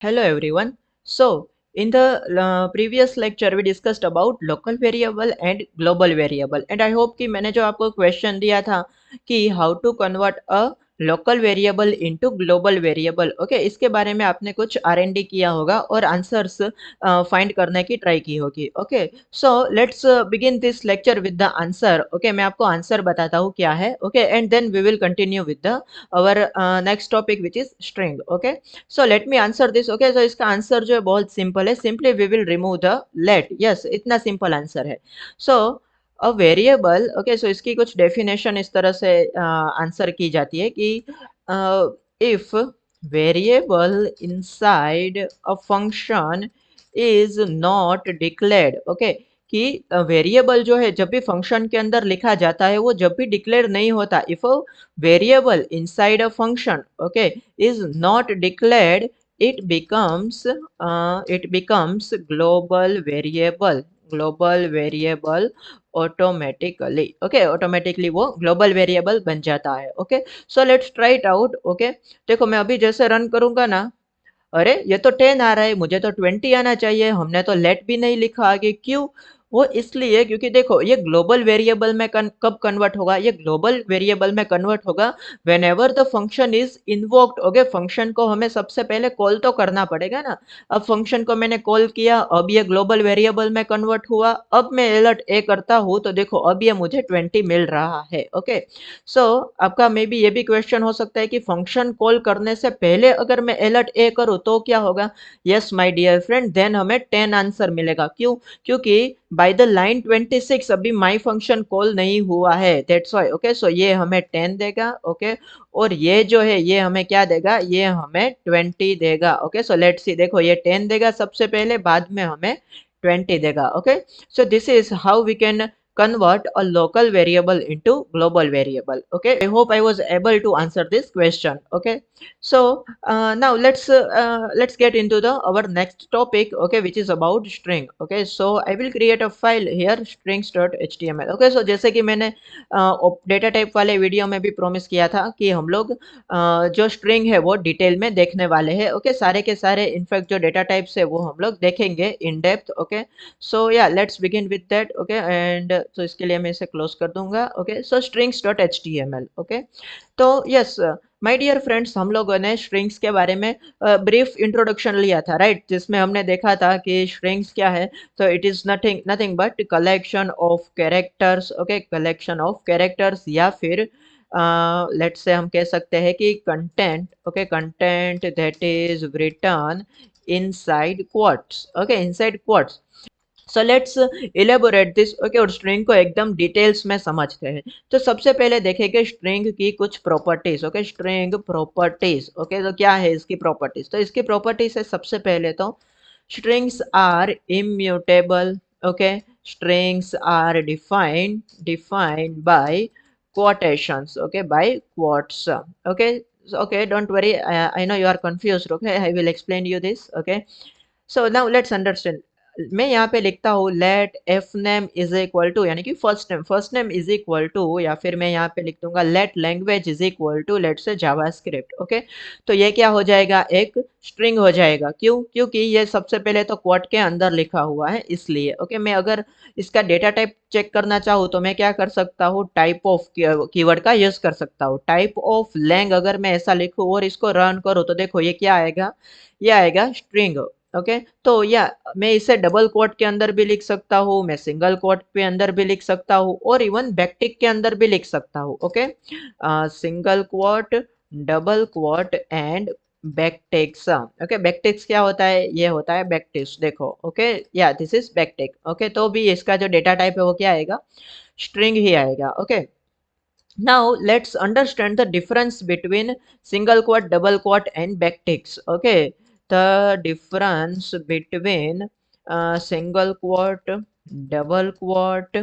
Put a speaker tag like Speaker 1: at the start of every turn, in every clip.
Speaker 1: Hello everyone. So, in the previous lecture we discussed about local variable and global variable and I hope कि मैंने जो आपको question दिया था कि how to convert a local variable into global variable okay इसके बारे में आपने कुछ R&D किया होगा और आंसर्स फाइंड करने की ट्राई की होगी okay so let's begin this lecture with the answer okay मैं आपको आंसर बताता हूँ क्या है okay and then we will continue with the our next topic which is string okay so let me answer this okay so इसका answer जो है बहुत सिंपल है simply we will remove the let yes इतना simple answer है so a variable okay so इसकी कुछ definition इस तरह से आंसर की जाती है कि if variable inside a function is not declared okay कि वेरिएबल जो है जब भी फंक्शन के अंदर लिखा जाता है वो जब भी डिक्लेयर नहीं होता if a variable inside a function okay is not declared it becomes global variable automatically okay automatically वो global variable बन जाता है okay so let's try it out okay देखो मैं अभी जैसे रन करूंगा ना अरे ये तो 10 आ रहा है मुझे तो 20 आना चाहिए हमने तो लेट भी नहीं लिखा आगे क्यों वो इसलिए क्योंकि देखो ये ग्लोबल वेरिएबल में कब कन्वर्ट होगा ये ग्लोबल वेरिएबल में कन्वर्ट होगा when ever the function is invoked okay function को हमें सबसे पहले कॉल तो करना पड़ेगा ना अब फंक्शन को मैंने कॉल किया अब ये ग्लोबल वेरिएबल में कन्वर्ट हुआ अब मैं अलर्ट ए करता हूँ तो देखो अब ये मुझे 20 मिल रहा है ओके सो आपका मे बी ये भी क्वेश्चन हो सकता है कि फंक्शन कॉल करने से पहले अगर मैं अलर्ट ए करूँ तो क्या होगा yes my dear friend then हमें 10 आंसर मिलेगा क्यों क्योंकि बाय द लाइन 26 अभी माय फंक्शन कॉल नहीं हुआ है दैट्स व्हाई ओके सो ये हमें 10 देगा ओके और ये जो है ये हमें क्या देगा ये हमें 20 देगा ओके सो लेट्स सी देखो ये 10 देगा सबसे पहले बाद में हमें 20 देगा okay so this is how we can convert a local variable into global variable okay I hope I was able to answer this question okay so now let's get into the our next topic okay which is about string okay so I will create a file here strings.html okay so जैसे कि मैंने data type वाले video में भी promise किया था कि हम लोग जो स्ट्रिंग है वो डिटेल में देखने वाले हैं ओके सारे के सारे इनफैक्ट जो डेटा टाइप्स है वो हम लोग देखेंगे इन डेप्थ ओके सो या let's begin with that okay and तो इसके लिए मैं इसे क्लोज कर दूंगा ओके सो strings.html ओके तो यस माय डियर फ्रेंड्स हम लोगों ने स्ट्रिंग्स के बारे में ब्रीफ इंट्रोडक्शन लिया था राइट जिसमें हमने देखा था कि स्ट्रिंग्स क्या है तो it is nothing but collection of characters okay collection of characters या फिर लेट्स से हम कह सकते हैं कि content okay content that is return inside quotes okay inside quotes so let's elaborate this okay और स्ट्रिंग को एकदम डिटेल्स में समझते हैं तो सबसे पहले देखेंगे स्ट्रिंग की कुछ properties okay string properties okay तो क्या है इसकी प्रॉपर्टीज तो इसकी प्रॉपर्टीज है सबसे पहले तो strings are immutable okay strings are defined by quotations okay by quotes okay so, okay don't worry I know you are confused okay I will explain you this okay so now let's understand मैं यहाँ पे लिखता हूँ let F name is equal to यानी कि first name is equal to या फिर मैं यहाँ पे लिख दूंगा let language is equal to let say JavaScript okay तो ये क्या हो जाएगा एक स्ट्रिंग हो जाएगा क्यों क्योंकि ये सबसे पहले तो क्वोट के अंदर लिखा हुआ है इसलिए ओके मैं अगर इसका डेटा टाइप चेक करना चाहूँ तो मैं क्या कर सकता हूँ टाइप ऑफ कीवर्ड का यूज कर सकता हूँ टाइप ऑफ लैंग अगर मैं ऐसा लिखूँ और इसको रन करूँ तो देखो ये क्या आएगा ये आएगा स्ट्रिंग ओके तो या मैं इसे डबल कोट के अंदर भी लिख सकता हूँ मैं सिंगल कोट के अंदर भी लिख सकता हूँ और इवन बैकटिक के अंदर भी लिख सकता हूँ okay single quote double quote and backticks okay backticks क्या होता है ये होता है बैकटिक्स देखो ओके या दिस इज बैकटिक ओके तो भी इसका जो डेटा टाइप है वो क्या आएगा स्ट्रिंग ही आएगा okay now let's understand the difference between single quote double quote and backticks okay the difference between single quote double quote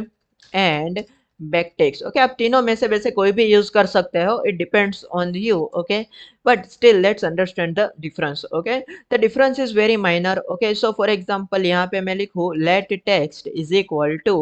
Speaker 1: and backticks okay आप तीनों में से वैसे कोई भी यूज कर सकते हो it depends on you okay but still let's understand the difference okay the difference is very minor okay so for example यहाँ पे मैं लिखूँ let text is equal to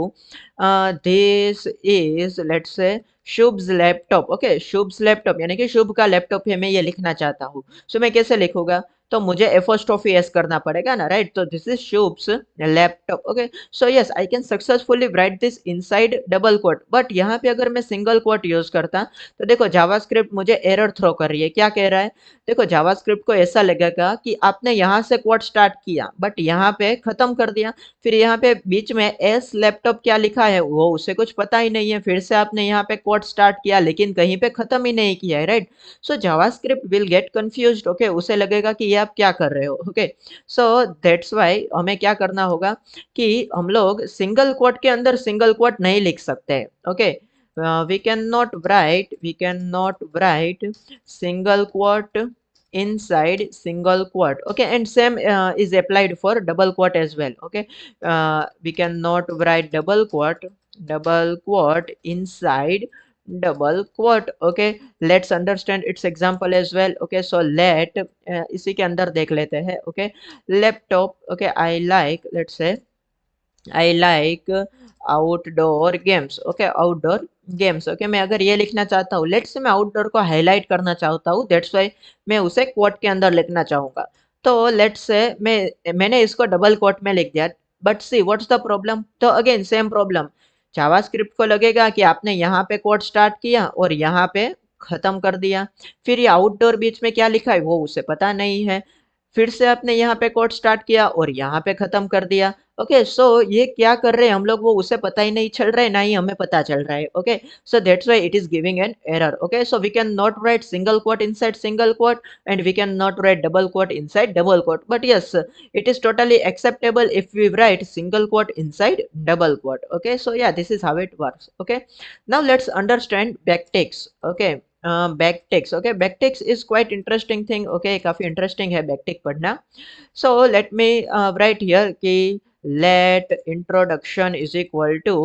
Speaker 1: this is let's say Shubh's laptop okay Shubh's laptop यानी कि शुभ का laptop है मैं ये लिखना चाहता हूँ सो मैं कैसे लिखूंगा तो मुझे एपोस्ट्रोफी एस करना पड़ेगा ना, राइट? तो this is Shubh's laptop. Okay, so yes I can successfully write this inside double quote. But यहाँ पे अगर मैं सिंगल कोट यूज करता तो देखो जावास्क्रिप्ट मुझे एरर थ्रो कर रही है। क्या कह रहा है? देखो जावास्क्रिप्ट को ऐसा लगेगा कि आपने यहाँ से कोड स्टार्ट किया बट यहाँ पे खत्म कर दिया, फिर यहाँ पे बीच में एस लैपटॉप क्या लिखा है वो उसे कुछ पता ही नहीं है, फिर से आपने यहाँ पे कोड स्टार्ट किया लेकिन कहीं पे खत्म ही नहीं किया है, right? So JavaScript will get confused. Okay, उसे लगेगा कि ये आप क्या कर रहे हो। ओके, सो दैट्स व्हाई हमें क्या करना होगा कि हम लोग सिंगल कोट के अंदर सिंगल कोट नहीं लिख सकते। Okay, we cannot write single quote inside single quote. Okay, and same is applied for double quote as well. Okay, we cannot write double quote inside double quote. Okay, let's understand its example as well. Okay, so let इसी के अंदर देख लेते हैं. Okay, laptop. Okay, I like outdoor games. Okay, outdoor games. Okay, मैं अगर ये लिखना चाहता हूँ, लेट्स से मैं आउटडोर को हाईलाइट करना चाहता हूँ, दैट्स वाई मैं उसे कोट के अंदर लिखना चाहूंगा। तो लेट्स से मैंने इसको डबल कोट में लिख दिया, but see what's the problem? तो अगेन सेम प्रॉब्लम, जावास्क्रिप्ट को लगेगा कि आपने यहाँ पे कोड स्टार्ट किया और यहाँ पे खत्म कर दिया, फिर ये आउटडोर बीच में क्या लिखा है वो उसे पता नहीं है, फिर से आपने यहाँ पे कोड स्टार्ट किया और यहाँ पे खत्म कर दिया। ओके, सो ये क्या कर रहे हैं हम लोग वो उसे पता ही नहीं चल रहा है, ना ही हमें पता चल रहा है। Okay, so that's why it is giving an error. Okay, so we can not write single quote inside single quote and we can not write double quote inside double quote, but yes it is totally acceptable if we write single quote inside double quote. Okay, so yeah, this is how it works. Okay, now let's understand backticks. Okay, backticks. Okay, backticks is quite interesting thing. Okay, काफी interesting है backtick पढ़ना. So let me write here कि let introduction is equal to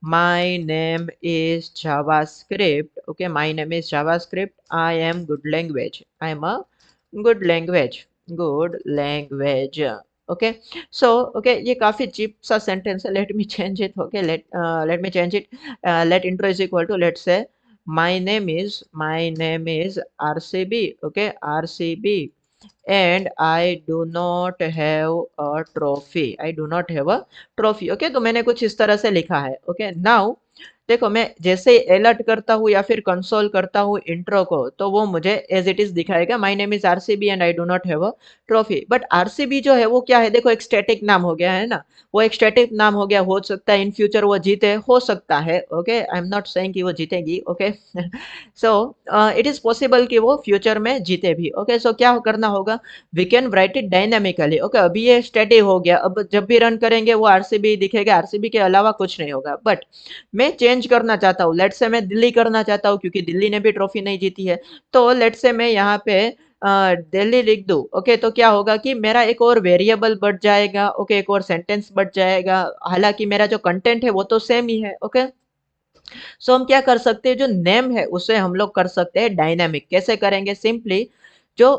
Speaker 1: my name is JavaScript. Okay, my name is JavaScript. I am good language. I am a good language. Good language. Okay, so okay, ये काफी cheap सा sentence है. Let me change it. Okay, let me change it. Let intro is equal to, let's say my name is RCB. Okay, RCB, and I do not have a trophy. I do not have a trophy. Okay, तो मैंने कुछ इस तरह से लिखा है. Okay, now देखो मैं जैसे अलर्ट करता हूँ या फिर कंसोल करता हूँ इंट्रो को, तो वो मुझे एज इट इज दिखाएगा my name is RCB and I do not have a trophy. But RCB जो है वो क्या है? देखो एक स्टैटिक नाम हो गया है ना, वो एक स्टैटिक नाम हो गया, हो सकता है इन फ्यूचर वो जीते, हो सकता है। Okay, I am not saying कि वो जीतेगी। Okay, so it is possible कि वो फ्यूचर में जीते भी। ओके, सो क्या करना होगा? We can write it dynamically. Okay, अभी ये स्टैटिक हो गया, अब जब भी रन करेंगे वो आरसीबी दिखेगा, आरसीबी के अलावा कुछ नहीं होगा। बट मैं चेंज करना चाहता हूँ, लेट्स से मैं दिल्ली करना चाहता हूँ क्योंकि दिल्ली ने भी ट्रॉफी नहीं जीती है, तो लेट्स से मैं यहाँ पे दिल्ली लिख दूँ। ओके, तो क्या होगा कि मेरा एक और वेरिएबल बढ़ जाएगा। ओके, एक और सेंटेंस बढ़ जाएगा, हालांकि मेरा जो कंटेंट है वो तो सेम ही है। ओके, सो हम क्या कर सकते हैं, जो नेम है उसे हम लोग कर सकते हैं डायनामिक। कैसे करेंगे? सिंपली जो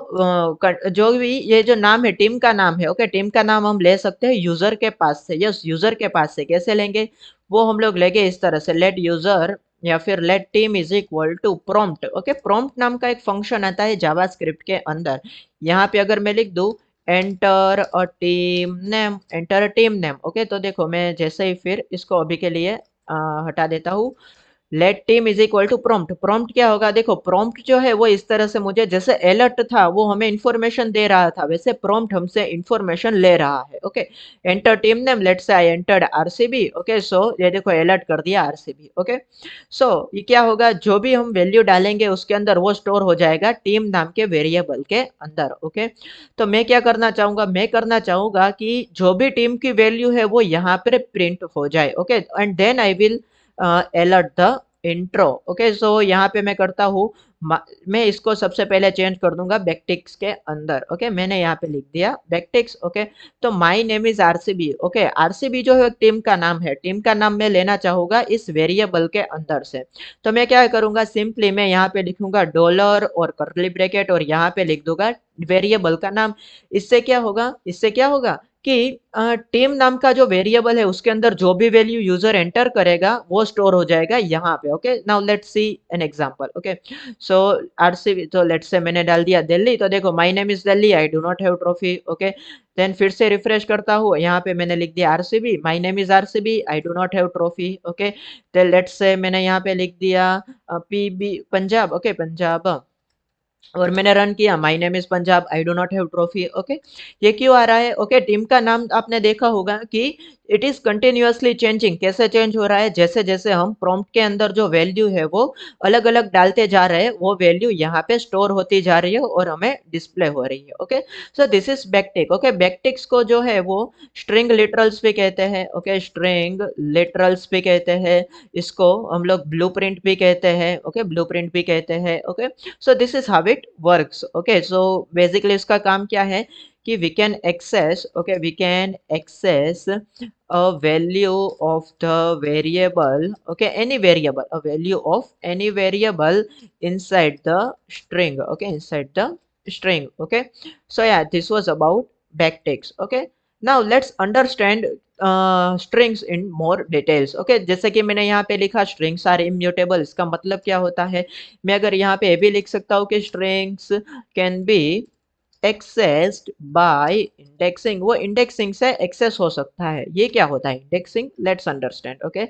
Speaker 1: जो भी ये जो नाम है टीम का नाम है, ओके, टीम का नाम हम ले सकते हैं यूजर के पास से। यस, यूजर के पास से कैसे लेंगे? वो हम लोग लेंगे इस तरह से, लेट यूजर या फिर let team is equal to prompt. Okay, prompt नाम का एक फंक्शन आता है जावास्क्रिप्ट के अंदर। यहाँ पे अगर मैं लिख दूं enter a team name, enter a team name. Okay, तो देखो मैं जैसे ही फिर इसको अभी के लिए हटा देता हूँ, let team is equal to prompt. Prompt क्या होगा? देखो प्रॉम्प्ट जो है वो इस तरह से, मुझे जैसे अलर्ट था वो हमें इंफॉर्मेशन दे रहा था, वैसे प्रॉम्प्ट हमसे इंफॉर्मेशन ले रहा है। Okay, enter team name, let's say I entered RCB. Okay, so ये देखो अलर्ट कर दिया आरसीबी। ओके, सो ये क्या होगा? जो भी हम वैल्यू डालेंगे उसके अंदर वो स्टोर हो जाएगा टीम नाम के वेरिएबल के अंदर। ओके, तो मैं क्या करना चाहूंगा? मैं करना चाहूंगा कि जो भी टीम की वैल्यू है वो यहाँ पर प्रिंट हो जाए। Okay, and then I will alert the intro. Okay, so यहाँ पे मैं करता हूँ, मैं इसको सबसे पहले चेंज कर दूंगा बैकटिक्स के अंदर। ओके, मैंने यहाँ पे लिख दिया बैकटिक्स। ओके, तो my name is RCB. Okay, RCB जो है टीम का नाम है, टीम का नाम मैं लेना चाहूंगा इस वेरिएबल के अंदर से। तो मैं क्या करूंगा? सिंपली मैं यहाँ पे लिखूंगा डॉलर और कर्ली ब्रैकेट और यहाँ पे लिख दूंगा वेरिएबल का नाम। इससे क्या होगा? इससे क्या होगा कि टीम नाम का जो वेरिएबल है उसके अंदर जो भी वैल्यू यूजर एंटर करेगा वो स्टोर हो जाएगा यहाँ पे। Okay, now let's see an example. Okay, so RCB, तो लेट्स से मैंने डाल दिया दिल्ली, तो देखो my name is Delhi, I do not have trophy. Okay, then फिर से रिफ्रेश करता हूँ, यहाँ पे मैंने लिख दिया RCB, my name is RCB, I do not have trophy. Okay, then let's say मैंने यहाँ पे लिख दिया पीबी पंजाब। ओके, पंजाब, और मैंने रन किया, my name is Punjab, I do not have trophy. Okay, ये क्यों आ रहा है? ओके, टीम का नाम आपने देखा होगा कि इट इज कंटिन्यूअसली चेंजिंग। कैसे चेंज हो रहा है? जैसे जैसे हम प्रॉम्प्ट के अंदर जो वैल्यू है वो अलग अलग डालते जा रहे हैं, वो वैल्यू यहाँ पे स्टोर होती जा रही है और हमें डिस्प्ले हो रही है। Okay, so this is backtick. Okay, backticks को जो है वो स्ट्रिंग लिटरल्स भी कहते हैं। ओके, स्ट्रिंग लिटरल्स भी कहते हैं, इसको हम लोग ब्लूप्रिंट भी कहते हैं। ओके, ब्लूप्रिंट भी कहते हैं। Okay, so this is how it works. Okay, so basically इसका काम क्या है कि we can access, okay, we can access a value of the variable, okay, any variable, a value of any variable inside the string. Okay, inside the string. Okay, so yeah, this was about backticks. Okay, now let's understand strings in more details. Okay, जैसे कि मैंने यहाँ पे लिखा strings are immutable, इसका मतलब क्या होता है? मैं अगर यहाँ पे ये भी लिख सकता हूँ कि strings can be accessed by indexing, वो indexing से access हो सकता है। ये क्या होता है indexing? Let's understand. Okay,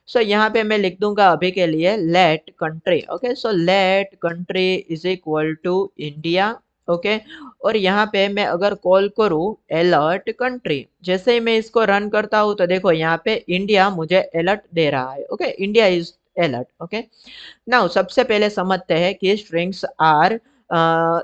Speaker 1: so यहाँ पे मैं लिख दूंगा अभी के लिए let country. Okay, so let country is equal to India. Okay, और यहाँ पे मैं अगर कॉल करूँ अलर्ट कंट्री, जैसे ही मैं इसको रन करता हूँ तो देखो यहाँ पे इंडिया मुझे अलर्ट दे रहा है। Okay, India is alert. Okay, now सबसे पहले समझते हैं कि स्ट्रिंग्स आर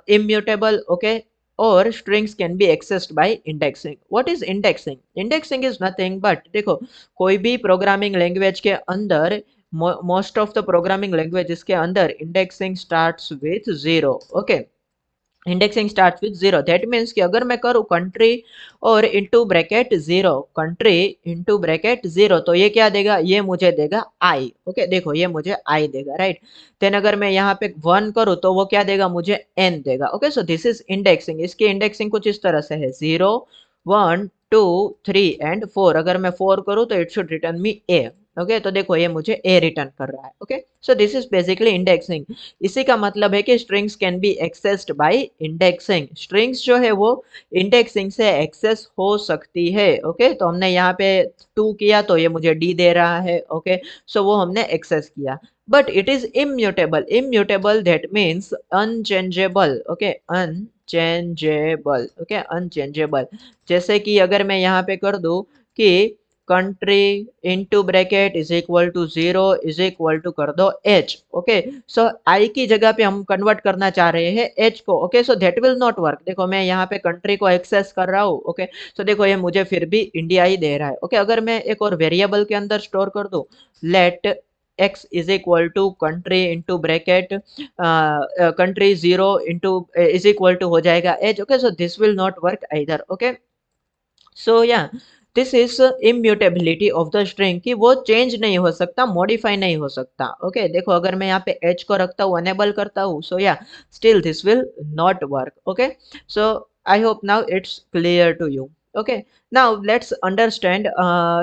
Speaker 1: इम्यूटेबल। ओके, और strings can be accessed by indexing. What is indexing? Indexing is nothing but, देखो कोई भी प्रोग्रामिंग लैंग्वेज के अंदर, most of the programming languages के अंदर indexing starts with zero. Okay, indexing start with zero, that means कि अगर मैं करूँ कंट्री और into bracket zero, country into bracket zero, तो ये क्या देगा? ये मुझे देगा आई। ओके, देखो ये मुझे आई देगा, राइट। देन अगर मैं यहाँ पे वन करूँ तो वो क्या देगा? मुझे एन देगा। Okay, so this is indexing. इसकी इंडेक्सिंग कुछ इस तरह से है, zero, one, two, three and four. अगर मैं फोर करूँ तो it should return me A. Okay, तो देखो ये मुझे ए रिटर्न कर रहा है। Okay, so this is basically indexing. इसी का मतलब है कि strings can be accessed by indexing. Strings जो है वो इंडेक्सिंग से एक्सेस हो सकती है। ओके, तो हमने यहाँ पे टू किया तो ये मुझे डी दे रहा है। ओके, सो वो हमने एक्सेस किया, but it is immutable. Immutable that means unchangeable. Okay, unchangeable. Okay, unchangeable. जैसे कि अगर मैं यहाँ पे कर दूं कि country into bracket is equal to zero is equal to कर दो एच। ओके, सो आई की जगह पे हम कन्वर्ट करना चाह रहे हैं एच को। Okay, so that will not work. देखो मैं यहाँ पे कंट्री को एक्सेस कर रहा हूँ। ओके, सो देखो ये मुझे फिर भी इंडिया ही दे रहा है। ओके, अगर मैं एक और वेरिएबल के अंदर स्टोर कर दूं, let x is equal to country into bracket, country zero into is equal to हो जाएगा H. Okay, so this will not work either. Okay, so yeah this is immutability of the string, कि वो change नहीं हो सकता, modify नहीं हो सकता। ओके, देखो अगर मैं यहाँ पे एच को रखता हूँ, अनेबल करता हूँ, so yeah still this will not work. Okay, so I hope now it's clear to you. Okay, now let's understand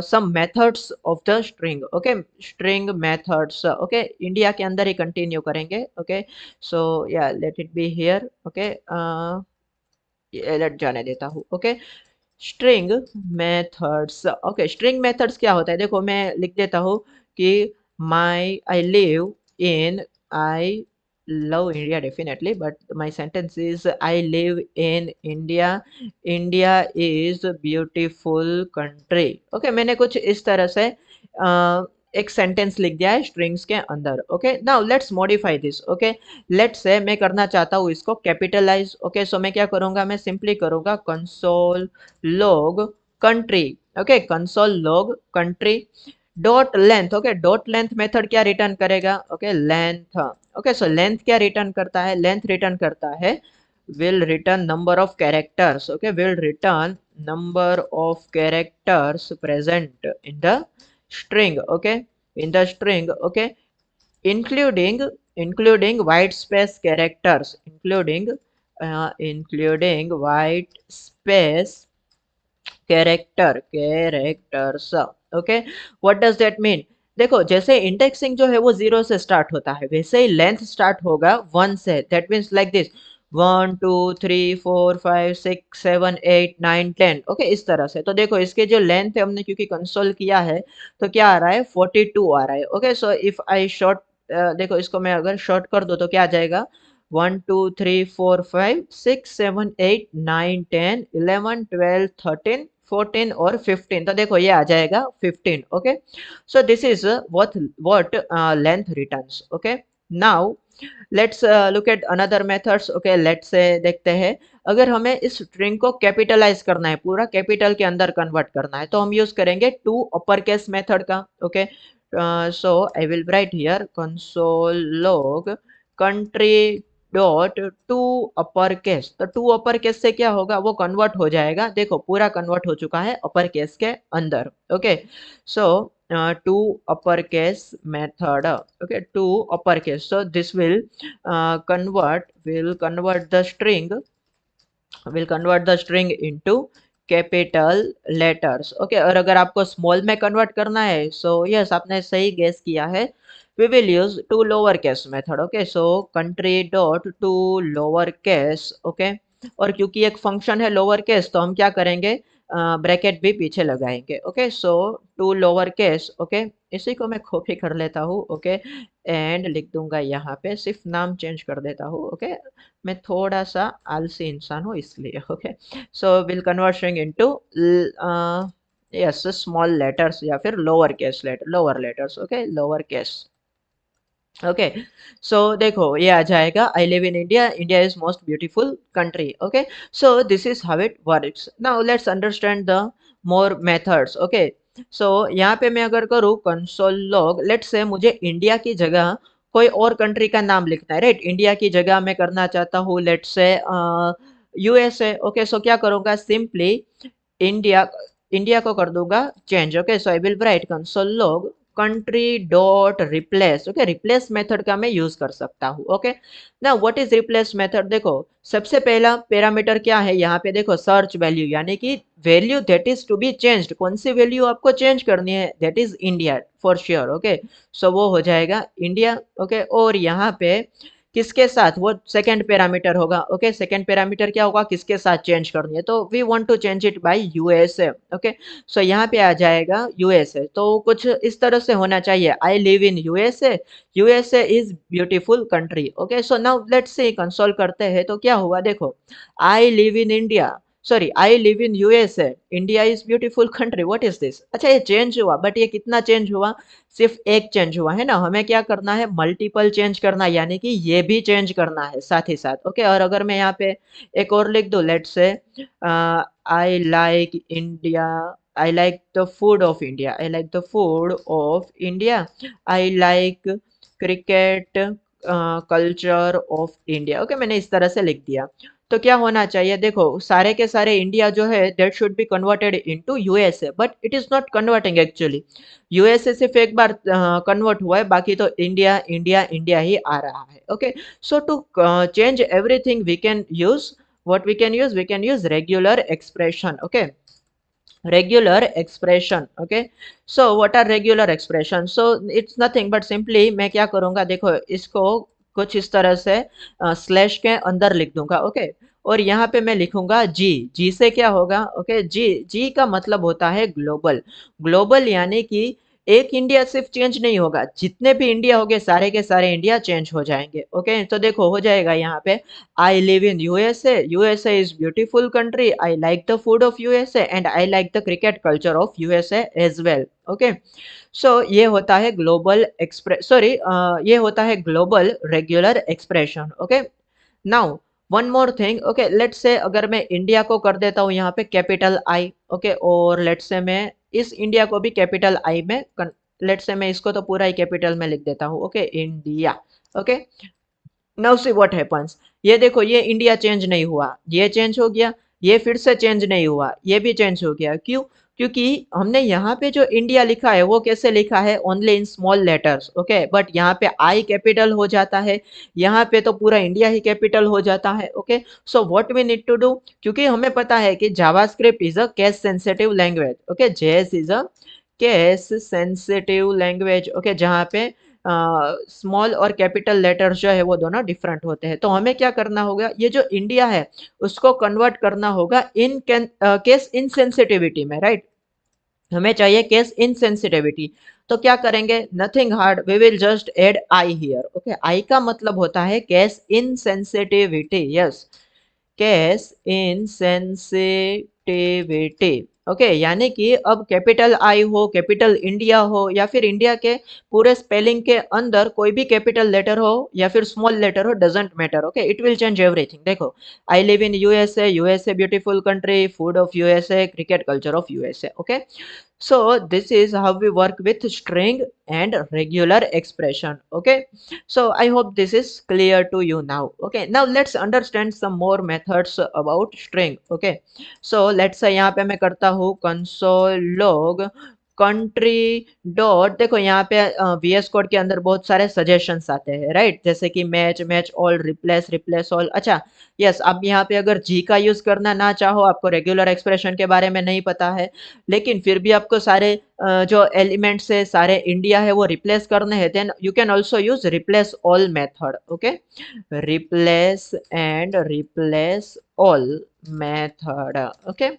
Speaker 1: some methods of the string. Okay, string methods. Okay, India के अंदर ही continue करेंगे। Okay, so yeah let it be here. Okay, let जाने देता हूँ। Okay, string methods. Okay, string methods क्या होता है? देखो मैं लिख देता हूँ कि my I live in, I love India definitely, but my sentence is I live in India, India is beautiful country. Okay, मैंने कुछ इस तरह से एक सेंटेंस लिख दिया है स्ट्रिंग्स के अंदर। Okay, now let's modify this. Okay, let's से मैं करना चाहता हूँ इसको कैपिटलाइज। ओके, सो मैं क्या करूंगा? मैं सिंपली करूंगा console log country। Okay, console log country dot length. Okay, dot length method क्या रिटर्न करेगा? Okay, length. Okay, so length क्या रिटर्न करता है? लेंथ रिटर्न करता है will return number of characters। okay, will return number of characters present in the string। okay, in the string। okay, including white space characters, including white space characters. Okay, what does that mean? देखो, जैसे indexing जो है वो 0 से start होता है, वैसे ही length start होगा 1 से। That means like this, 1 2 3 4 5 6 7 8 9 10। Okay, इस तरह से। तो देखो, इसके जो लेंथ है हमने क्योंकि कंसोल किया है, तो क्या आ रहा है, 42 आ रहा है। Okay, so if I short, देखो इसको मैं अगर शॉर्ट कर दूं तो क्या आ जाएगा, 1 2 3 4 5 6 7 8 9 10 11 12 13 14 और 15। तो देखो ये आ जाएगा 15। Okay, so this is what length returns। Okay, now let's look at another methods. Okay, let's से देखते हैं, अगर हमें इस स्ट्रिंग को कैपिटलाइज करना है, पूरा कैपिटल के अंदर कन्वर्ट करना है, तो हम यूज करेंगे टू अपर केस मेथड का। Okay, so I will write here console log country dot to upper case. तो टू अपर केस से क्या होगा, वो कन्वर्ट हो जाएगा। देखो पूरा कन्वर्ट हो चुका है अपर केस के अंदर। Okay, so to upper case method. Okay, to upper case, so this will convert the string, will convert the string into capital letters। Okay, और अगर आपको स्मॉल में कन्वर्ट करना है, सो यस आपने सही गेस किया है, we will use to lower case method। Okay, so country dot to lower case। Okay, और क्योंकि एक फंक्शन है लोअर केस, तो हम क्या करेंगे, ब्रैकेट भी पीछे लगाएंगे। Okay, so to lower case. Okay, इसी को मैं कॉपी कर लेता हूँ। ओके, एंड लिख दूंगा यहाँ पे, सिर्फ नाम चेंज कर देता हूँ। ओके, मैं थोड़ा सा आलसी इंसान हूँ इसलिए। Okay, so will converting into yes small letters या फिर lower case letter, lower letters. Okay, lower case. Okay, so देखो ये आ जाएगा, I live in India, India is most beautiful country. Okay, so this is how it works. Now let's understand the more methods. Okay, so यहाँ पे मैं अगर करूँ console log, let's say मुझे इंडिया की जगह कोई और कंट्री का नाम लिखना है, राइट। इंडिया की जगह मैं करना चाहता हूँ लेट्स से यूएसए। ओके, सो क्या करूँगा, सिंपली इंडिया, इंडिया को कर दूंगा change. Okay, so I will write console log country dot replace. Okay, replace method का मैं यूज कर सकता हूँ। ओके, ना व्हाट इज रिप्लेस मेथड? देखो सबसे पहला पैरामीटर क्या है यहाँ पे, देखो सर्च वैल्यू, यानी कि value that is to be changed, कौन सी वैल्यू आपको चेंज करनी है, that is India for sure. Okay, so वो हो जाएगा इंडिया। ओके, और यहाँ पे किसके साथ, वो सेकंड पैरामीटर होगा। ओके, सेकंड पैरामीटर क्या होगा, किसके साथ चेंज करनी है, तो we want to change it by USA. Okay, so यहाँ पे आ जाएगा यूएसए। तो कुछ इस तरह से होना चाहिए, आई live in USA, USA is beautiful country. Okay, so now let's say console करते हैं, तो क्या हुआ, देखो I live in India, sorry I live in USA, India is beautiful country, what is this. अच्छा ये चेंज हुआ, बट ये कितना चेंज हुआ, सिर्फ एक चेंज हुआ है ना, हमें क्या करना है, मल्टीपल चेंज करना है, यानी कि ये भी चेंज करना है साथ ही साथ। ओके, और अगर मैं यहाँ पे एक और लिख दूं, let's say I like India, I like the food of India, I like the food of India, I like cricket culture of India. Okay, मैंने इस तरह से लिख दिया। तो क्या होना चाहिए, देखो सारे के सारे इंडिया जो है that should be converted into USA, but it is not converting actually. USA सिर्फ एक बार कन्वर्ट हुआ है, बाकी तो इंडिया इंडिया इंडिया ही आ रहा है। Okay, so to change everything we can use, what we can use regular expression। okay, regular expression। okay, so what are regular expression, so it's nothing but simply मैं क्या करूँगा, देखो इसको कुछ इस तरह से स्लैश के अंदर लिख दूंगा। ओके, और यहाँ पे मैं लिखूंगा जी, जी से क्या होगा, ओके जी, जी का मतलब होता है ग्लोबल। ग्लोबल यानी कि एक इंडिया सिर्फ चेंज नहीं होगा, जितने भी इंडिया होंगे सारे के सारे इंडिया चेंज हो जाएंगे। ओके, तो देखो हो जाएगा यहाँ पे, I live in USA, USA is beautiful country, I like the food of USA and I like the cricket culture of USA as well. Okay, so ये होता है ग्लोबल एक्सप्रेस, सॉरी ये होता है global regular expression. Okay, now one more thing. Okay, let's say अगर मैं India को कर देता हूँ यहाँ पे कैपिटल आई। ओके, और लेट्स से मैं इस इंडिया को भी कैपिटल आई में, लेट्स से मैं इसको तो पूरा ही कैपिटल में लिख देता हूँ। Okay, India. Okay, now see what happens, ये देखो ये इंडिया चेंज नहीं हुआ, ये चेंज हो गया, ये फिर से चेंज नहीं हुआ, ये भी चेंज हो गया, क्यों, क्योंकि हमने यहाँ पे जो इंडिया लिखा है वो कैसे लिखा है, only in small letters, okay, but यहाँ पे आई कैपिटल हो जाता है, यहाँ पे तो पूरा इंडिया ही कैपिटल हो जाता है, okay. So what we need to do, क्योंकि हमें पता है कि JavaScript is a case sensitive language, okay, JS is a case sensitive language, okay, जहाँ पे स्मॉल और कैपिटल लेटर्स जो है वो दोनों डिफरेंट होते हैं। तो हमें क्या करना होगा, ये जो इंडिया है उसको कन्वर्ट करना होगा इन केस इनसेंसिटिविटी में, राइट। हमें चाहिए केस इनसेंसिटिविटी। तो क्या करेंगे, nothing hard, we will just add I here, okay. I का मतलब होता है case insensitivity, yes, case insensitivity, okay. यानी कि अब कैपिटल आई हो, कैपिटल इंडिया हो, या फिर इंडिया के पूरे स्पेलिंग के अंदर कोई भी कैपिटल लेटर हो या फिर स्मॉल लेटर हो, doesn't matter, okay, it will change everything. देखो, I live in USA, USA beautiful country, food of USA, cricket culture of USA, okay. So this is how we work with string and regular expression, okay. So I hope this is clear to you now, okay. Now let's understand some more methods about string, okay. So let's say यहाँ पे मैं करता हूँ console log country dot, देखो यहाँ पे VS code के अंदर बहुत सारे सजेशंस आते हैं, राइट, जैसे कि match, match all, replace, replace all. अच्छा, यस, आप यहाँ पे अगर जी का यूज करना ना चाहो, आपको रेगुलर एक्सप्रेशन के बारे में नहीं पता है, लेकिन फिर भी आपको सारे जो एलिमेंट्स है, सारे इंडिया है, वो रिप्लेस करने हैं, then you can also use replace all method, okay. Replace and replace all method, okay.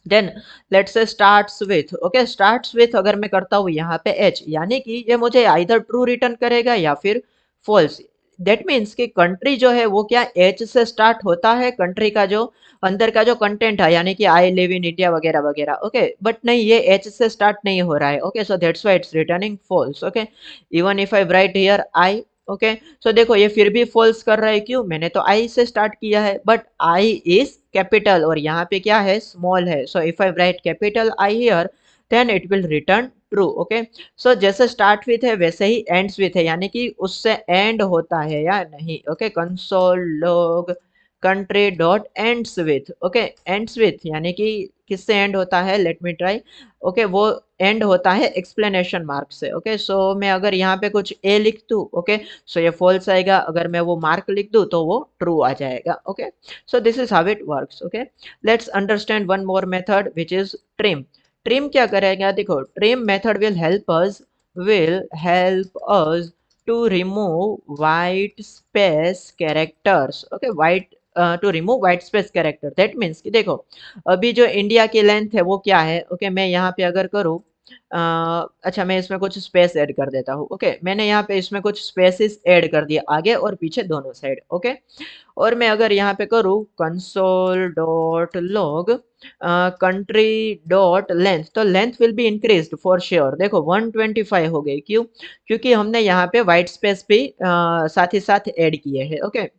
Speaker 1: Then let's say starts with, okay, starts with अगर मैं करता हूँ यहाँ पे एच, यानी कि ये मुझे आइदर ट्रू रिटर्न करेगा या फिर फॉल्स। दैट मीन्स कि कंट्री जो है वो क्या एच से स्टार्ट होता है, कंट्री का जो अंदर का जो कंटेंट है, यानी कि आई लिव इन इंडिया वगैरह वगैरह, ओके, बट नहीं, ये एच से स्टार्ट नहीं हो रहा है, okay. So that's why it's returning false, okay. Even if I write here I, okay, so देखो ये फिर भी फॉल्स कर रहा है, क्यों, मैंने तो आई से स्टार्ट किया है, बट आई इज कैपिटल और यहाँ पे क्या है, स्मॉल है। So if I write capital I here, then it will return true, okay. So जैसे स्टार्ट विथ है वैसे ही एंड्स विथ है, यानी कि उससे एंड होता है या नहीं, okay. Console log country dot ends with, okay, ends with यानी कि किससे एंड होता है, लेट मी ट्राई, ओके, वो एंड होता है एक्सप्लेनेशन मार्क से, ओके। सो मैं अगर यहाँ पे कुछ ए लिख दूँ, ओके, सो ये फॉल्स आएगा, अगर मैं वो मार्क लिख दूँ तो वो ट्रू आ जाएगा, okay. So this is how it works, okay. Let's understand one more method which is trim. Trim क्या करेगा, देखो, trim method will help us to remove white space characters, okay, white to remove white space character. That means कि देखो, अभी जो India की length है वो क्या है, ओके, मैं यहाँ पे अगर करूँ, अच्छा, मैं इसमें कुछ स्पेस ऐड कर देता हूँ, ओके, मैंने यहाँ पे इसमें कुछ स्पेसिस ऐड कर दिए आगे और पीछे दोनों साइड, ओके। और मैं अगर यहाँ पे करूँ console dot log country dot length, तो length will be increased for sure. देखो 125 हो गई, क्यों, क्योंकि हमने यहाँ पे व्हाइट स्पेस भी साथ ही साथ ऐड किए हैं, ओके।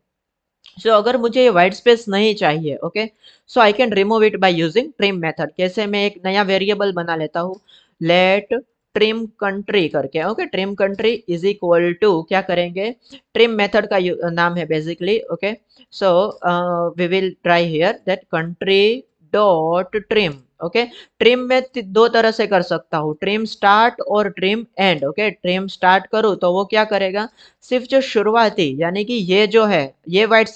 Speaker 1: सो अगर मुझे ये व्हाइट स्पेस नहीं चाहिए, okay, so I can remove it by using trim method. कैसे, मैं एक नया वेरिएबल बना लेता हूँ, लेट ट्रिम कंट्री करके, okay, trim country is equal to, क्या करेंगे, ट्रिम मेथड का नाम है basically, okay. So we will try here that country dot trim, okay. Trim में दो तरह से कर सकता हूँ, ट्रिम स्टार्ट और trim end, okay. Trim start करूँ तो वो क्या करेगा, सिर्फ जो शुरुआती, यानी कि ये जो है, ये व्हाइट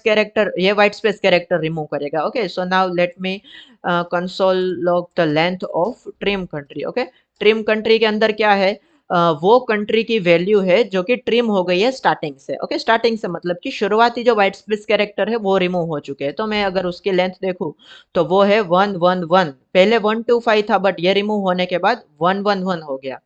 Speaker 1: स्पेस कैरेक्टर रिमूव करेगा, okay. So now let me console log the length of trim country, okay. Trim country के अंदर क्या है, वो कंट्री की वैल्यू है जो कि ट्रिम हो गई है स्टार्टिंग से, ओके। स्टार्टिंग से मतलब कि शुरुआती जो व्हाइट स्पेस कैरेक्टर है वो रिमूव हो चुके हैं। तो मैं अगर उसकी लेंथ देखूं तो वो है 111, पहले 125 था, बट ये रिमूव होने के बाद 111 हो गया।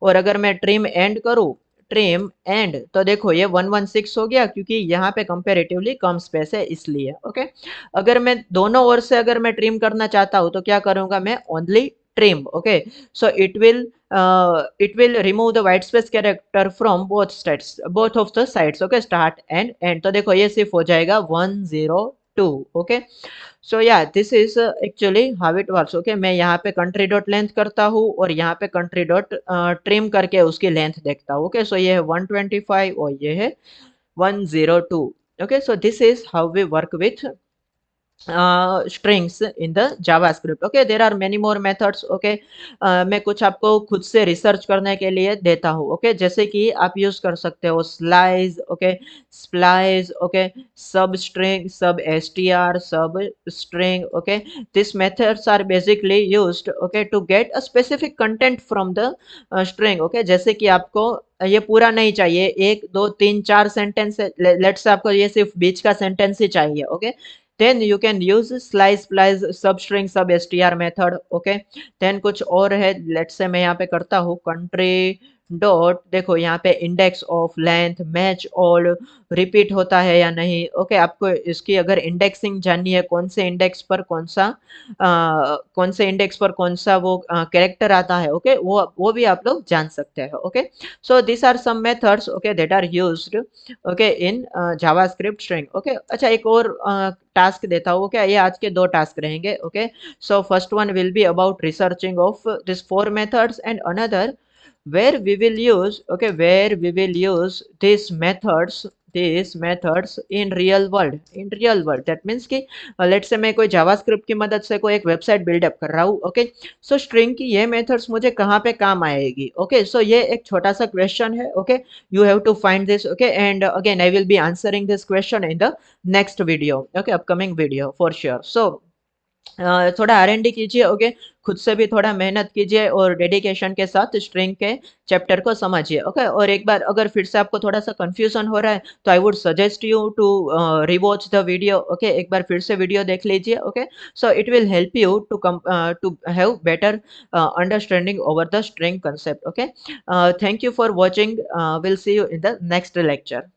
Speaker 1: और अगर मैं ट्रिम एंड करूं, ट्रिम एंड, तो देखो ये 116 हो गया, क्योंकि यहाँ पे कंपेरेटिवली कम स्पेस है इसलिए, ओके। अगर मैं दोनों ओर से अगर मैं ट्रिम करना चाहता हूँ तो क्या करूंगा, मैं only trim, okay. So it will remove the white space character from both of the sides, okay, start and and. तो देखो ये सिर्फ हो जाएगा 102, okay. So yeah this is actually how it works, okay. मैं यहाँ पे कंट्री डॉट लेंथ करता हूँ और यहाँ पे कंट्री डॉट ट्रिम करके उसकी लेंथ देखता हूँ, ओके। सो ये है 125 और ये है 102, okay. So this is how we work with strings in the JavaScript. Okay, there are many more methods. Okay, मैं कुछ आपको खुद से रिसर्च करने के लिए देता हूँ. Okay, जैसे कि आप यूज कर सकते हो slice, okay, splice, okay, substring, sub str, sub string. Okay, these methods are basically used, okay, to get a specific content from the string. Okay, जैसे कि आपको ये पूरा नहीं चाहिए, एक दो तीन चार सेंटेंस, लेट्स से आपको ये सिर्फ बीच का सेंटेंस ही चाहिए. Okay, then you can use slice splice substring sub str method. Okay, then कुछ और है, let's say मैं यहाँ पे करता हूँ country डॉट, देखो यहाँ पे इंडेक्स ऑफ लेंथ मैच और रिपीट होता है या नहीं. ओके, आपको इसकी अगर इंडेक्सिंग जाननी है, कौन से इंडेक्स पर कौन सा वो कैरेक्टर आता है. ओके, वो भी आप लोग जान सकते हैं. Okay, so this are some methods, okay, that are used, okay, in JavaScript string. Okay, अच्छा, एक और टास्क देता हूँ. क्या ये आज के दो टास्क रहेंगे. Okay, so first one will be about researching of this four methods and another where we will use these methods in real world. That means कि लेट्स से मैं कोई जावास्क्रिप्ट की मदद से कोई एक वेबसाइट बिल्डअप कर रहा हूँ. ओके, सो स्ट्रिंग की ये मेथड्स मुझे कहाँ पे काम आएगी. ओके, सो ये एक छोटा सा क्वेश्चन है. Okay, you have to find this. Okay, and again I will be answering this question in the next video. Okay, upcoming video for sure. So थोड़ा R&D कीजिए. ओके, खुद से भी थोड़ा मेहनत कीजिए और डेडिकेशन के साथ स्ट्रिंग के चैप्टर को समझिए. ओके, और एक बार अगर फिर से आपको थोड़ा सा कंफ्यूजन हो रहा है तो I would suggest you to rewatch the video. Okay, एक बार फिर से वीडियो देख लीजिए. Okay, so it will help you to have better understanding over the string concept. Okay, thank you for watching. We'll see you in the next lecture.